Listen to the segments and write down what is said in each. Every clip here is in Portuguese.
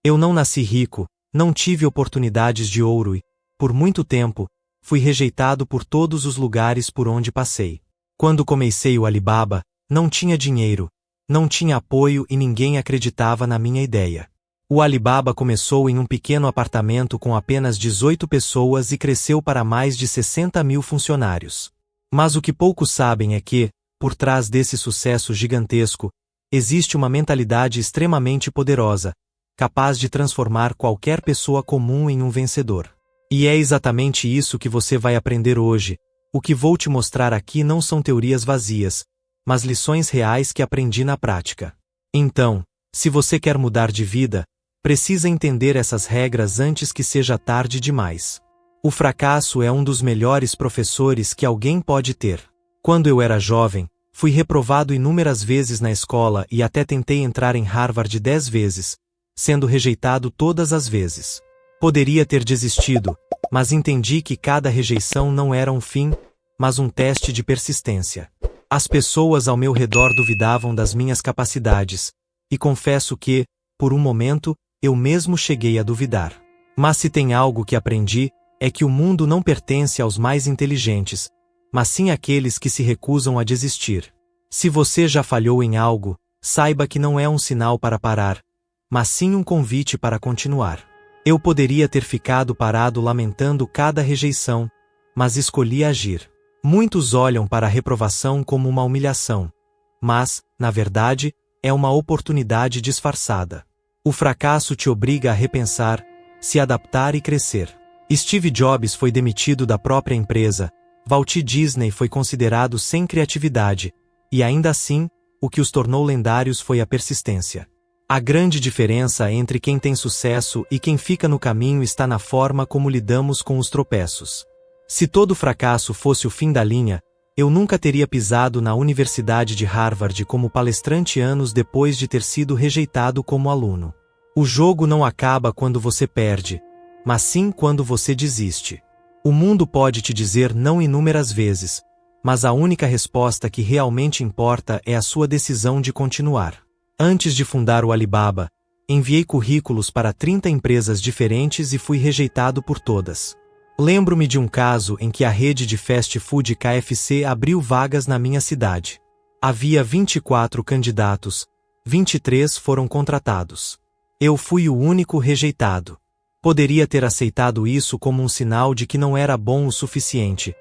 Eu não nasci rico, não tive oportunidades de ouro e, por muito tempo, fui rejeitado por todos os lugares por onde passei. Quando comecei o Alibaba, não tinha dinheiro, não tinha apoio e ninguém acreditava na minha ideia. O Alibaba começou em um pequeno apartamento com apenas 18 pessoas e cresceu para mais de 60 mil funcionários. Mas o que poucos sabem é que, por trás desse sucesso gigantesco, existe uma mentalidade extremamente poderosa, capaz de transformar qualquer pessoa comum em um vencedor. E é exatamente isso que você vai aprender hoje. O que vou te mostrar aqui não são teorias vazias, mas lições reais que aprendi na prática. Então, se você quer mudar de vida, precisa entender essas regras antes que seja tarde demais. O fracasso é um dos melhores professores que alguém pode ter. Quando eu era jovem, fui reprovado inúmeras vezes na escola e até tentei entrar em Harvard 10 vezes, sendo rejeitado todas as vezes. Poderia ter desistido, mas entendi que cada rejeição não era um fim, mas um teste de persistência. As pessoas ao meu redor duvidavam das minhas capacidades, e confesso que, por um momento, eu mesmo cheguei a duvidar. Mas se tem algo que aprendi, é que o mundo não pertence aos mais inteligentes, mas sim àqueles que se recusam a desistir. Se você já falhou em algo, saiba que não é um sinal para parar, mas sim um convite para continuar. Eu poderia ter ficado parado lamentando cada rejeição, mas escolhi agir. Muitos olham para a reprovação como uma humilhação, mas, na verdade, é uma oportunidade disfarçada. O fracasso te obriga a repensar, se adaptar e crescer. Steve Jobs foi demitido da própria empresa, Walt Disney foi considerado sem criatividade, e ainda assim, o que os tornou lendários foi a persistência. A grande diferença entre quem tem sucesso e quem fica no caminho está na forma como lidamos com os tropeços. Se todo fracasso fosse o fim da linha, eu nunca teria pisado na Universidade de Harvard como palestrante anos depois de ter sido rejeitado como aluno. O jogo não acaba quando você perde, mas sim quando você desiste. O mundo pode te dizer não inúmeras vezes, mas a única resposta que realmente importa é a sua decisão de continuar. Antes de fundar o Alibaba, enviei currículos para 30 empresas diferentes e fui rejeitado por todas. Lembro-me de um caso em que a rede de fast food KFC abriu vagas na minha cidade. Havia 24 candidatos, 23 foram contratados. Eu fui o único rejeitado. Poderia ter aceitado isso como um sinal de que não era bom o suficiente,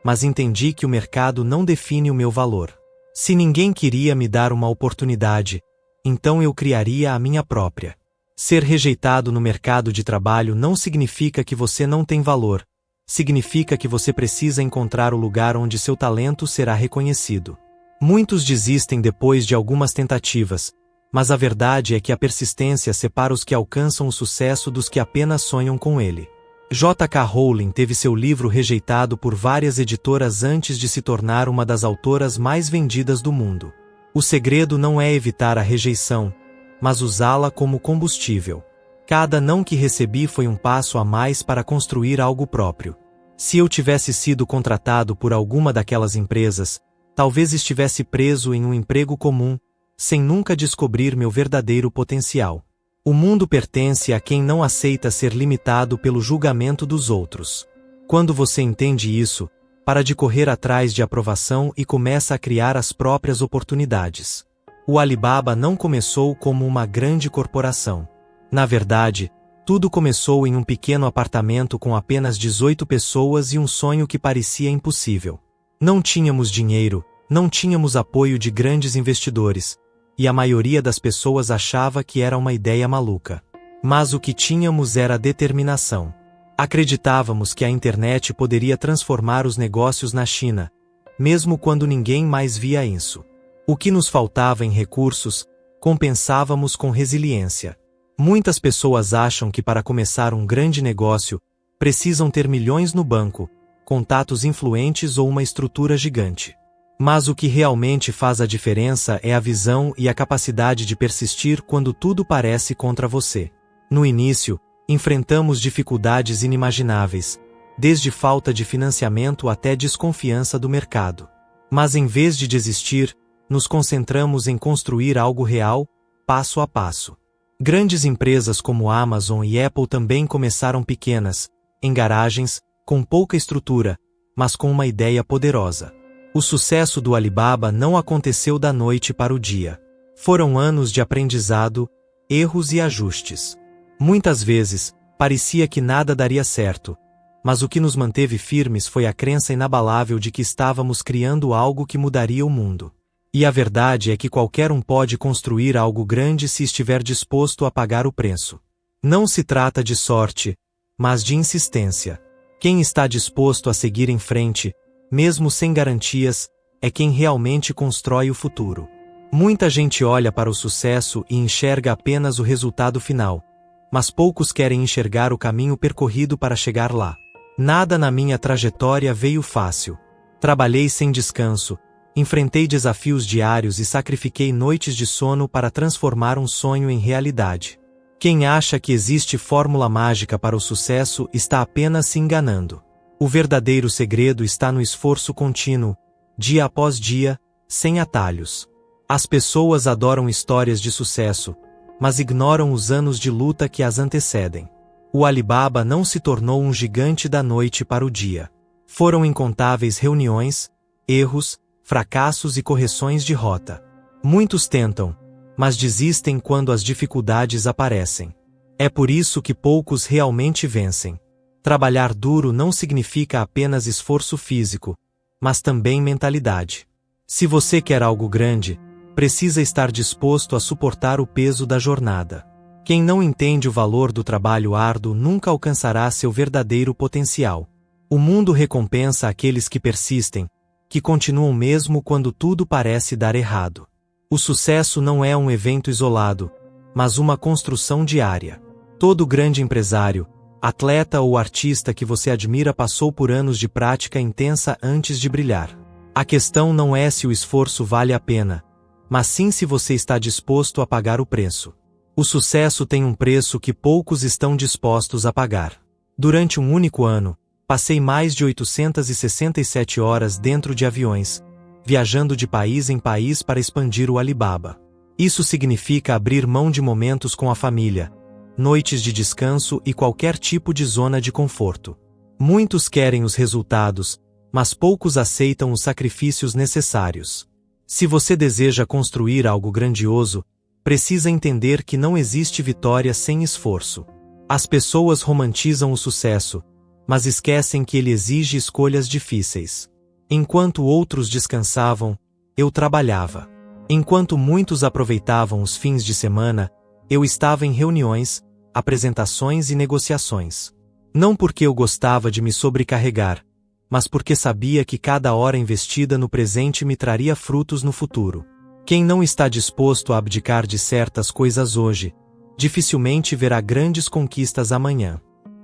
mas entendi que o mercado não define o meu valor. Se ninguém queria me dar uma oportunidade, então eu criaria a minha própria. Ser rejeitado no mercado de trabalho não significa que você não tem valor, significa que você precisa encontrar o lugar onde seu talento será reconhecido. Muitos desistem depois de algumas tentativas, mas a verdade é que a persistência separa os que alcançam o sucesso dos que apenas sonham com ele. J.K. Rowling teve seu livro rejeitado por várias editoras antes de se tornar uma das autoras mais vendidas do mundo. O segredo não é evitar a rejeição, mas usá-la como combustível. Cada não que recebi foi um passo a mais para construir algo próprio. Se eu tivesse sido contratado por alguma daquelas empresas, talvez estivesse preso em um emprego comum, sem nunca descobrir meu verdadeiro potencial. O mundo pertence a quem não aceita ser limitado pelo julgamento dos outros. Quando você entende isso, para de correr atrás de aprovação e começa a criar as próprias oportunidades. O Alibaba não começou como uma grande corporação. Na verdade, tudo começou em um pequeno apartamento com apenas 18 pessoas e um sonho que parecia impossível. Não tínhamos dinheiro, não tínhamos apoio de grandes investidores, e a maioria das pessoas achava que era uma ideia maluca. Mas o que tínhamos era determinação. Acreditávamos que a internet poderia transformar os negócios na China, mesmo quando ninguém mais via isso. O que nos faltava em recursos, compensávamos com resiliência. Muitas pessoas acham que para começar um grande negócio, precisam ter milhões no banco, contatos influentes ou uma estrutura gigante. Mas o que realmente faz a diferença é a visão e a capacidade de persistir quando tudo parece contra você. No início, enfrentamos dificuldades inimagináveis, desde falta de financiamento até desconfiança do mercado. Mas em vez de desistir, nos concentramos em construir algo real, passo a passo. Grandes empresas como Amazon e Apple também começaram pequenas, em garagens, com pouca estrutura, mas com uma ideia poderosa. O sucesso do Alibaba não aconteceu da noite para o dia. Foram anos de aprendizado, erros e ajustes. Muitas vezes, parecia que nada daria certo, mas o que nos manteve firmes foi a crença inabalável de que estávamos criando algo que mudaria o mundo. E a verdade é que qualquer um pode construir algo grande se estiver disposto a pagar o preço. Não se trata de sorte, mas de insistência. Quem está disposto a seguir em frente, mesmo sem garantias, é quem realmente constrói o futuro. Muita gente olha para o sucesso e enxerga apenas o resultado final, mas poucos querem enxergar o caminho percorrido para chegar lá. Nada na minha trajetória veio fácil. Trabalhei sem descanso, enfrentei desafios diários e sacrifiquei noites de sono para transformar um sonho em realidade. Quem acha que existe fórmula mágica para o sucesso está apenas se enganando. O verdadeiro segredo está no esforço contínuo, dia após dia, sem atalhos. As pessoas adoram histórias de sucesso, mas ignoram os anos de luta que as antecedem. O Alibaba não se tornou um gigante da noite para o dia. Foram incontáveis reuniões, erros, fracassos e correções de rota. Muitos tentam, mas desistem quando as dificuldades aparecem. É por isso que poucos realmente vencem. Trabalhar duro não significa apenas esforço físico, mas também mentalidade. Se você quer algo grande, precisa estar disposto a suportar o peso da jornada. Quem não entende o valor do trabalho árduo nunca alcançará seu verdadeiro potencial. O mundo recompensa aqueles que persistem, que continuam mesmo quando tudo parece dar errado. O sucesso não é um evento isolado, mas uma construção diária. Todo grande empresário, atleta ou artista que você admira passou por anos de prática intensa antes de brilhar. A questão não é se o esforço vale a pena, mas sim se você está disposto a pagar o preço. O sucesso tem um preço que poucos estão dispostos a pagar. Durante um único ano, passei mais de 867 horas dentro de aviões, viajando de país em país para expandir o Alibaba. Isso significa abrir mão de momentos com a família, noites de descanso e qualquer tipo de zona de conforto. Muitos querem os resultados, mas poucos aceitam os sacrifícios necessários. Se você deseja construir algo grandioso, precisa entender que não existe vitória sem esforço. As pessoas romantizam o sucesso, mas esquecem que ele exige escolhas difíceis. Enquanto outros descansavam, eu trabalhava. Enquanto muitos aproveitavam os fins de semana, eu estava em reuniões, apresentações e negociações. Não porque eu gostava de me sobrecarregar, mas porque sabia que cada hora investida no presente me traria frutos no futuro. Quem não está disposto a abdicar de certas coisas hoje, dificilmente verá grandes conquistas amanhã.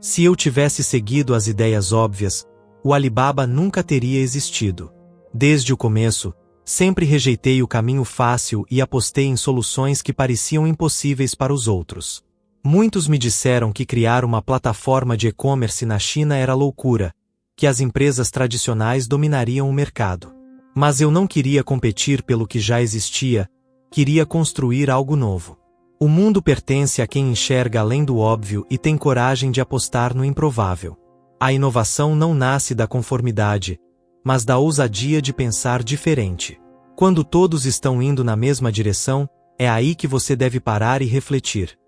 Se eu tivesse seguido as ideias óbvias, o Alibaba nunca teria existido. Desde o começo, sempre rejeitei o caminho fácil e apostei em soluções que pareciam impossíveis para os outros. Muitos me disseram que criar uma plataforma de e-commerce na China era loucura, que as empresas tradicionais dominariam o mercado. Mas eu não queria competir pelo que já existia, queria construir algo novo. O mundo pertence a quem enxerga além do óbvio e tem coragem de apostar no improvável. A inovação não nasce da conformidade, mas da ousadia de pensar diferente. Quando todos estão indo na mesma direção, é aí que você deve parar e refletir.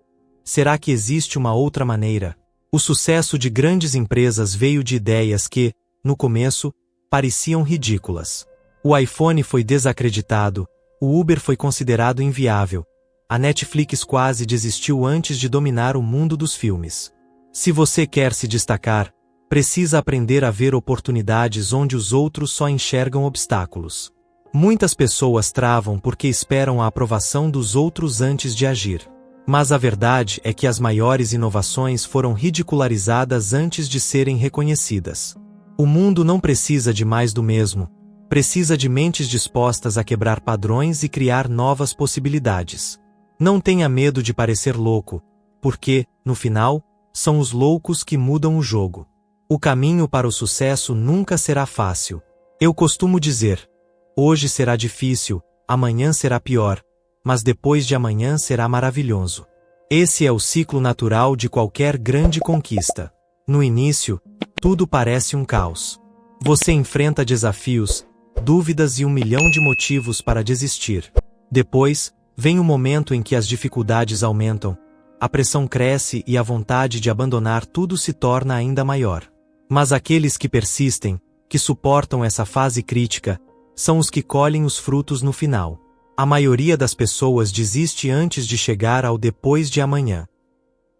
Será que existe uma outra maneira? O sucesso de grandes empresas veio de ideias que, no começo, pareciam ridículas. O iPhone foi desacreditado, o Uber foi considerado inviável, a Netflix quase desistiu antes de dominar o mundo dos filmes. Se você quer se destacar, precisa aprender a ver oportunidades onde os outros só enxergam obstáculos. Muitas pessoas travam porque esperam a aprovação dos outros antes de agir. Mas a verdade é que as maiores inovações foram ridicularizadas antes de serem reconhecidas. O mundo não precisa de mais do mesmo, precisa de mentes dispostas a quebrar padrões e criar novas possibilidades. Não tenha medo de parecer louco, porque, no final, são os loucos que mudam o jogo. O caminho para o sucesso nunca será fácil. Eu costumo dizer: hoje será difícil, amanhã será pior, mas depois de amanhã será maravilhoso. Esse é o ciclo natural de qualquer grande conquista. No início, tudo parece um caos. Você enfrenta desafios, dúvidas e 1 milhão de motivos para desistir. Depois, vem o momento em que as dificuldades aumentam, a pressão cresce e a vontade de abandonar tudo se torna ainda maior. Mas aqueles que persistem, que suportam essa fase crítica, são os que colhem os frutos no final. A maioria das pessoas desiste antes de chegar ao depois de amanhã.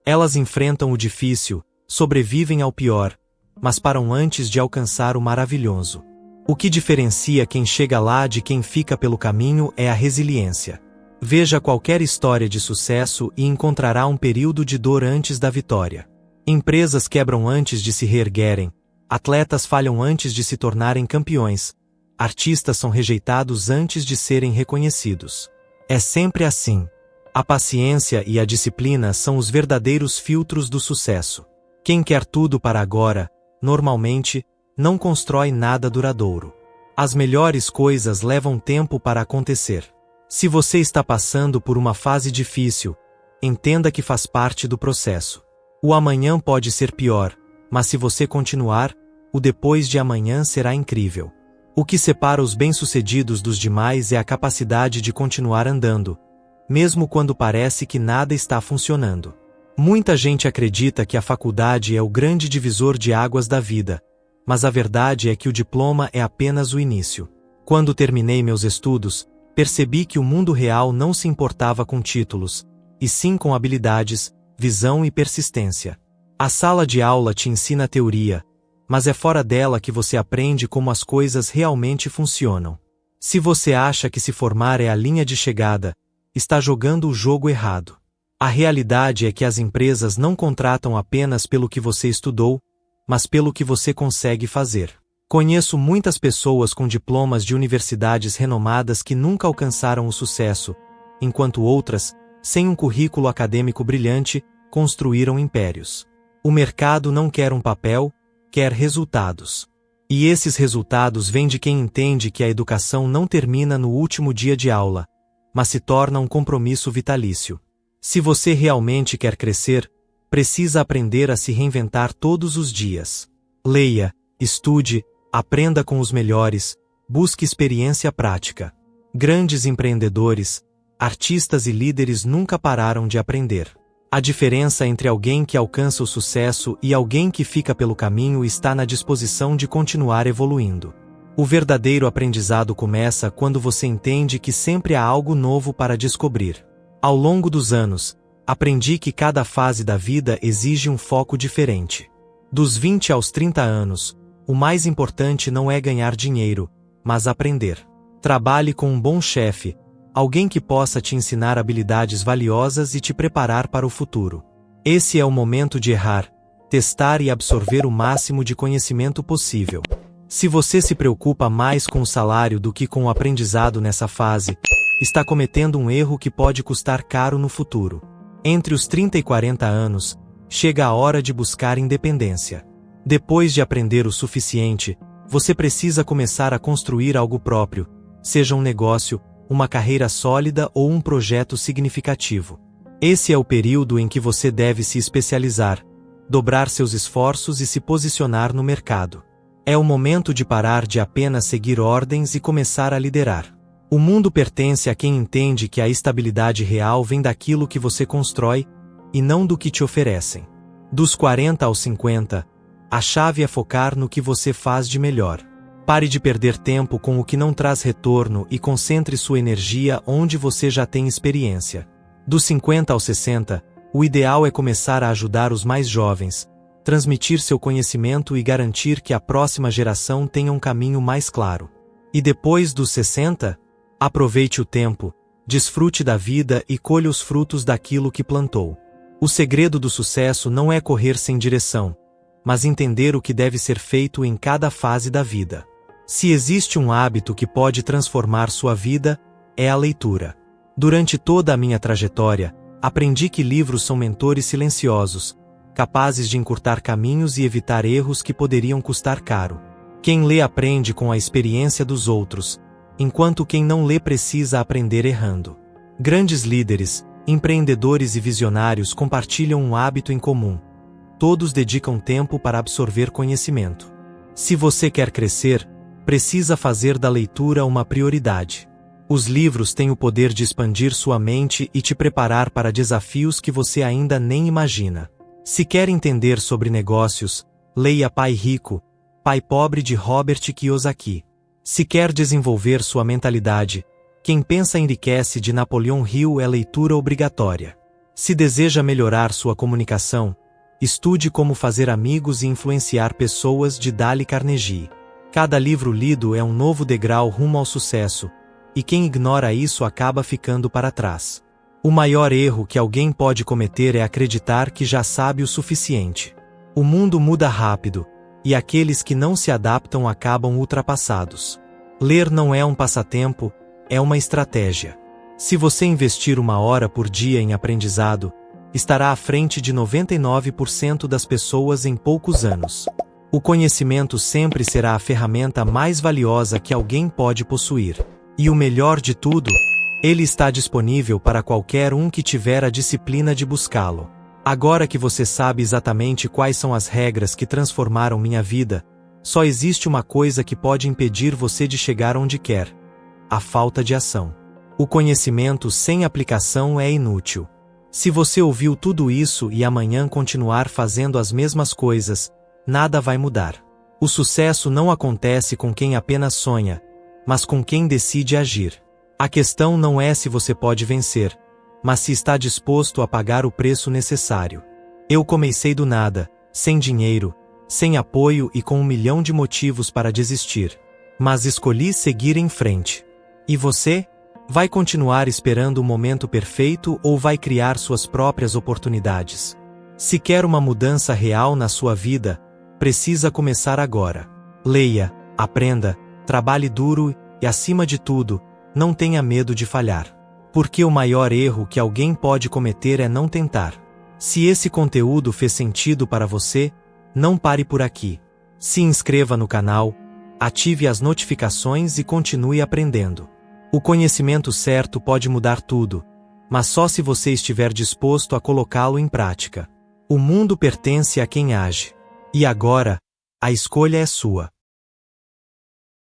Elas enfrentam o difícil, sobrevivem ao pior, mas param antes de alcançar o maravilhoso. O que diferencia quem chega lá de quem fica pelo caminho é a resiliência. Veja qualquer história de sucesso e encontrará um período de dor antes da vitória. Empresas quebram antes de se reerguerem, atletas falham antes de se tornarem campeões, artistas são rejeitados antes de serem reconhecidos. É sempre assim. A paciência e a disciplina são os verdadeiros filtros do sucesso. Quem quer tudo para agora, normalmente, não constrói nada duradouro. As melhores coisas levam tempo para acontecer. Se você está passando por uma fase difícil, entenda que faz parte do processo. O amanhã pode ser pior, mas se você continuar, o depois de amanhã será incrível. O que separa os bem-sucedidos dos demais é a capacidade de continuar andando, mesmo quando parece que nada está funcionando. Muita gente acredita que a faculdade é o grande divisor de águas da vida, mas a verdade é que o diploma é apenas o início. Quando terminei meus estudos, percebi que o mundo real não se importava com títulos, e sim com habilidades, visão e persistência. A sala de aula te ensina a teoria, mas é fora dela que você aprende como as coisas realmente funcionam. Se você acha que se formar é a linha de chegada, está jogando o jogo errado. A realidade é que as empresas não contratam apenas pelo que você estudou, mas pelo que você consegue fazer. Conheço muitas pessoas com diplomas de universidades renomadas que nunca alcançaram o sucesso, enquanto outras, sem um currículo acadêmico brilhante, construíram impérios. O mercado não quer um papel, quer resultados. E esses resultados vêm de quem entende que a educação não termina no último dia de aula, mas se torna um compromisso vitalício. Se você realmente quer crescer, precisa aprender a se reinventar todos os dias. Leia, estude, aprenda com os melhores, busque experiência prática. Grandes empreendedores, artistas e líderes nunca pararam de aprender. A diferença entre alguém que alcança o sucesso e alguém que fica pelo caminho está na disposição de continuar evoluindo. O verdadeiro aprendizado começa quando você entende que sempre há algo novo para descobrir. Ao longo dos anos, aprendi que cada fase da vida exige um foco diferente. Dos 20 aos 30 anos, o mais importante não é ganhar dinheiro, mas aprender. Trabalhe com um bom chefe, alguém que possa te ensinar habilidades valiosas e te preparar para o futuro. Esse é o momento de errar, testar e absorver o máximo de conhecimento possível. Se você se preocupa mais com o salário do que com o aprendizado nessa fase, está cometendo um erro que pode custar caro no futuro. Entre os 30 e 40 anos, chega a hora de buscar independência. Depois de aprender o suficiente, você precisa começar a construir algo próprio, seja um negócio, uma carreira sólida ou um projeto significativo. Esse é o período em que você deve se especializar, dobrar seus esforços e se posicionar no mercado. É o momento de parar de apenas seguir ordens e começar a liderar. O mundo pertence a quem entende que a estabilidade real vem daquilo que você constrói, e não do que te oferecem. Dos 40 aos 50, a chave é focar no que você faz de melhor. Pare de perder tempo com o que não traz retorno e concentre sua energia onde você já tem experiência. Dos 50 aos 60, o ideal é começar a ajudar os mais jovens, transmitir seu conhecimento e garantir que a próxima geração tenha um caminho mais claro. E depois dos 60, aproveite o tempo, desfrute da vida e colha os frutos daquilo que plantou. O segredo do sucesso não é correr sem direção, mas entender o que deve ser feito em cada fase da vida. Se existe um hábito que pode transformar sua vida, é a leitura. Durante toda a minha trajetória, aprendi que livros são mentores silenciosos, capazes de encurtar caminhos e evitar erros que poderiam custar caro. Quem lê aprende com a experiência dos outros, enquanto quem não lê precisa aprender errando. Grandes líderes, Empreendedores e visionários compartilham um hábito em comum. Todos dedicam tempo para absorver conhecimento. Se você quer crescer, precisa fazer da leitura uma prioridade. Os livros têm o poder de expandir sua mente e te preparar para desafios que você ainda nem imagina. Se quer entender sobre negócios, leia Pai Rico, Pai Pobre de Robert Kiyosaki. Se quer desenvolver sua mentalidade, Quem Pensa Enriquece de Napoleon Hill é leitura obrigatória. Se deseja melhorar sua comunicação, estude Como Fazer Amigos e Influenciar Pessoas de Dale Carnegie. Cada livro lido é um novo degrau rumo ao sucesso, e quem ignora isso acaba ficando para trás. O maior erro que alguém pode cometer é acreditar que já sabe o suficiente. O mundo muda rápido, e aqueles que não se adaptam acabam ultrapassados. Ler não é um passatempo, é uma estratégia. Se você investir 1 hora por dia em aprendizado, estará à frente de 99% das pessoas em poucos anos. O conhecimento sempre será a ferramenta mais valiosa que alguém pode possuir. E o melhor de tudo, ele está disponível para qualquer um que tiver a disciplina de buscá-lo. Agora que você sabe exatamente quais são as regras que transformaram minha vida, só existe uma coisa que pode impedir você de chegar onde quer: a falta de ação. O conhecimento sem aplicação é inútil. Se você ouviu tudo isso e amanhã continuar fazendo as mesmas coisas, nada vai mudar. O sucesso não acontece com quem apenas sonha, mas com quem decide agir. A questão não é se você pode vencer, mas se está disposto a pagar o preço necessário. Eu comecei do nada, sem dinheiro, sem apoio e com 1 milhão de motivos para desistir. Mas escolhi seguir em frente. E você? Vai continuar esperando o momento perfeito ou vai criar suas próprias oportunidades? Se quer uma mudança real na sua vida, precisa começar agora. Leia, aprenda, trabalhe duro e, acima de tudo, não tenha medo de falhar. Porque o maior erro que alguém pode cometer é não tentar. Se esse conteúdo fez sentido para você, não pare por aqui. Se inscreva no canal, ative as notificações e continue aprendendo. O conhecimento certo pode mudar tudo, mas só se você estiver disposto a colocá-lo em prática. O mundo pertence a quem age. E agora, a escolha é sua.